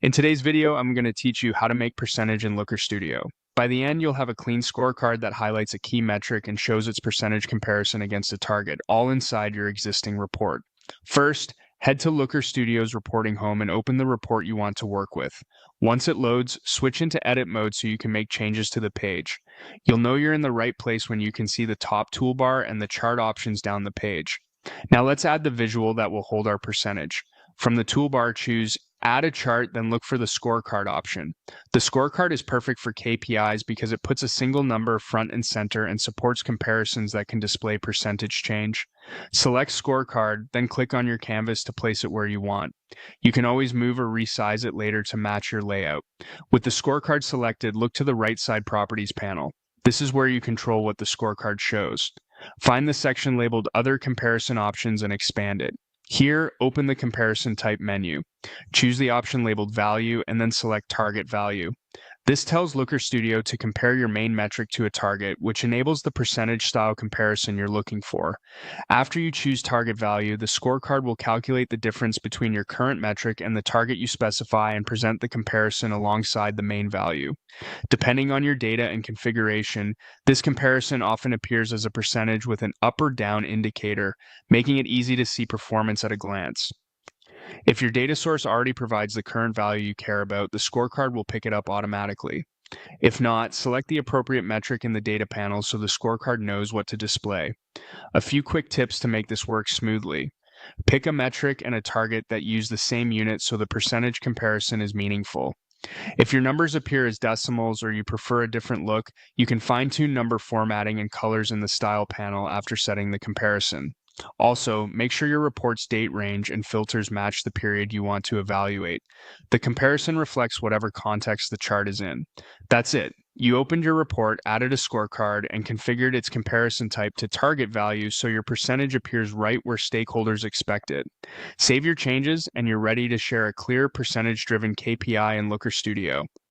In today's video, I'm going to teach you how to make percentage in Looker Studio. By the end, you'll have a clean scorecard that highlights a key metric and shows its percentage comparison against a target, all inside your existing report. First, head to Looker Studio's reporting home and open the report you want to work with. Once it loads, switch into edit mode so you can make changes to the page. You'll know you're in the right place when you can see the top toolbar and the chart options down the page. Now let's add the visual that will hold our percentage. From the toolbar, choose Add a chart, then look for the scorecard option. The scorecard is perfect for KPIs because it puts a single number front and center and supports comparisons that can display percentage change. Select scorecard, then click on your canvas to place it where you want. You can always move or resize it later to match your layout. With the scorecard selected, look to the right side properties panel. This is where you control what the scorecard shows. Find the section labeled Other Comparison Options and expand it. Here, open the comparison type menu. Choose the option labeled Value and then select Target Value. This tells Looker Studio to compare your main metric to a target, which enables the percentage style comparison you're looking for. After you choose target value, the scorecard will calculate the difference between your current metric and the target you specify and present the comparison alongside the main value. Depending on your data and configuration, this comparison often appears as a percentage with an up or down indicator, making it easy to see performance at a glance. If your data source already provides the current value you care about, the scorecard will pick it up automatically. If not, select the appropriate metric in the data panel so the scorecard knows what to display. A few quick tips to make this work smoothly. Pick a metric and a target that use the same unit so the percentage comparison is meaningful. If your numbers appear as decimals or you prefer a different look, you can fine-tune number formatting and colors in the Style panel after setting the comparison. Also, make sure your report's date range and filters match the period you want to evaluate. The comparison reflects whatever context the chart is in. That's it. You opened your report, added a scorecard, and configured its comparison type to target value so your percentage appears right where stakeholders expect it. Save your changes, and you're ready to share a clear percentage-driven KPI in Looker Studio.